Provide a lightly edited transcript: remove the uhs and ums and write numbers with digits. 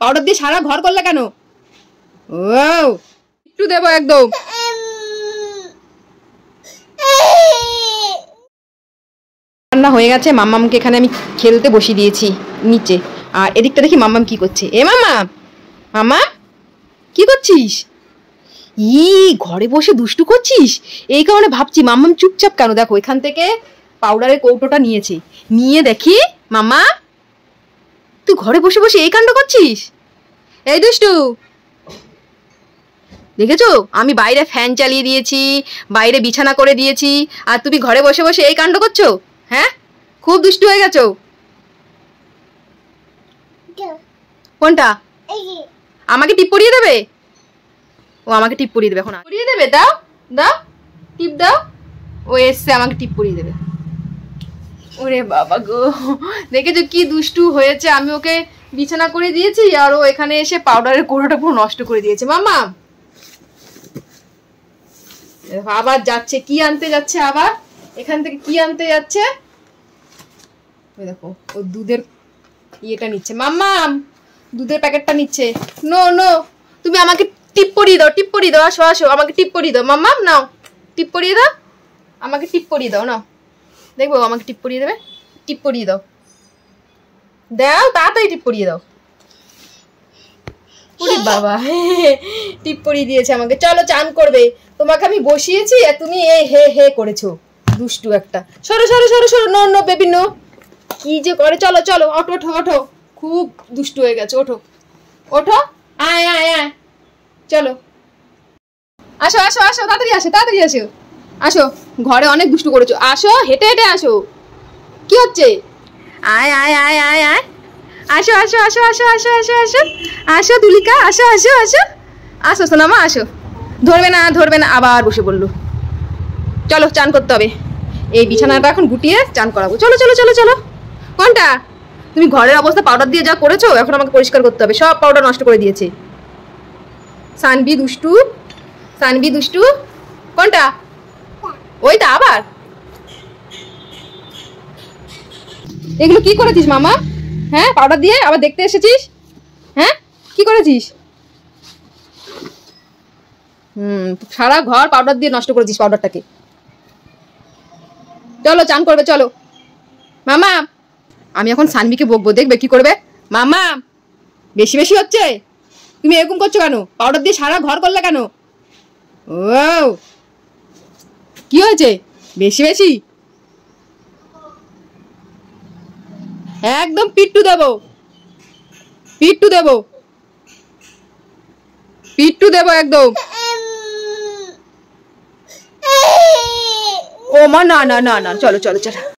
Powder দিয়ে সারা ঘর করলে কেন? ও একটু দেবো একদম। রান্না হয়ে গেছে, মাম্মামকে এখানে আমি খেলতে বসিয়ে দিয়েছি নিচে। আর এদিকটা দেখি মাম্মাম কি করছে। এ মামা, মামা কি করছিস? ঘরে বসে দুষ্টু করছিস, এই কারণে ভাবছি মাম্মাম চুপচাপ কেন। দেখো এখান থেকে পাউডারের কৌটোটা নিয়েছি, নিয়ে দেখি মামা তুই ঘরে বসে বসে এই কাণ্ড করছিস। এই দুষ্টু, দেখেছো আমি বাইরে ফ্যান চালিয়ে দিয়েছি, বাইরে বিছানা করে দিয়েছি, আর তুমি ঘরে বসে বসে এই কাণ্ড করছো? হ্যাঁ, খুব দুষ্টু হয়ে গেছো। কোনটা? আমাকে টিপ পরিয়ে দেবে? ও আমাকে টিপ পরিয়ে দেবে, এখন পরিয়ে দেবে। দাও দাও টিপ দাও। ও এসছে আমাকে টিপ পরিয়ে দেবে। ওরে বাবা গো, দেখেছো কি দুষ্টু হয়েছে। আমি ওকে বিছানা করে দিয়েছি আর ও এখানে এসে পাউডারের কোড়াটা পুরো নষ্ট করে দিয়েছে। মাম্মা আবার যাচ্ছে, কি আনতে যাচ্ছে, আবার এখান থেকে কি আনতে যাচ্ছে। দেখো ও দুধের ইয়েটা নিচ্ছে। মাম্মা দুধের প্যাকেটটা নিচ্ছে। নো নো, তুমি আমাকে টিপ পরিয়ে দাও, টিপ পরিয়ে দাও। আসো আসো, আমাকে টিপ পরিয়ে দাও। মাম্মা নাও টিপ পরিয়ে দাও, আমাকে টিপ পরিয়ে দাও। নাও দেখবো আমাকে টিপ পরিয়ে দেবে। টিপ পরিয়ে দাও, দাও তাড়াতাড়ি টিপ পরিয়ে দাও। ওরে বাবা, টিপ পরিয়ে দিয়েছে আমাকে। চলো চান করবে, তোমাকে আমি বসিয়েছি আর তুমি এই হে হে করেছো, দুষ্টু একটা। সরো সরো সরো সরো, নো নো বেবি নো। কি যে করে, চলো চলো, ওঠো ওঠো ওঠো, খুব দুষ্টু হয়ে গেছে। ওঠো ওঠো, আয় আয় আয়, চলো আসো আসো আসো, তাড়াতাড়ি আসো তাড়াতাড়ি আসো। আসো, ঘরে অনেক দুষ্টু করেছো, আসো হেঁটে হেঁটে আসো। কি হচ্ছে? আয় আয় আয় আয় আয়, আসো আসো আসো আসো আসো আসো আসো আসো তুলিকা, আসো আসো আসো আসো সোনামা আসো। ধরবে না ধরবে না, আবার বসে পড়লো। চলো চান করতে হবে, এই বিছানাটা এখন গুটিয়ে চান করাবো। চলো চলো চলো চলো। কোনটা? তুমি ঘরের অবস্থা পাউডার দিয়ে যা করেছো, এখন আমাকে পরিষ্কার করতে হবে। সব পাউডার নষ্ট করে দিয়েছে। সানবি দুষ্টু, সানবি দুষ্টু। কোনটা? ওইটা আবার। এগুলো কি করেছিস মামা? হ্যাঁ, পাউডার দিয়ে আবার দেখতে এসেছিস? হ্যাঁ, কি করেছিস? সারা ঘর পাউডার দিয়ে নষ্ট করেছিস পাউডারটাকে। চলো চান করবে চলো। মামা আমি এখন সানবিকে বকবো, দেখবে কি করবে। মামা বেশি বেশি হচ্ছে, তুমি এরকম করছো কেন? পাউডার দিয়ে সারা ঘর করলে কেন? ও কি হয়েছে? বেশি বেশি একদম পিট্টু দেবো, পিট্টু দেবো, পিট্টু দেবো একদম। ও মা না না না না, চলো চলো চলো।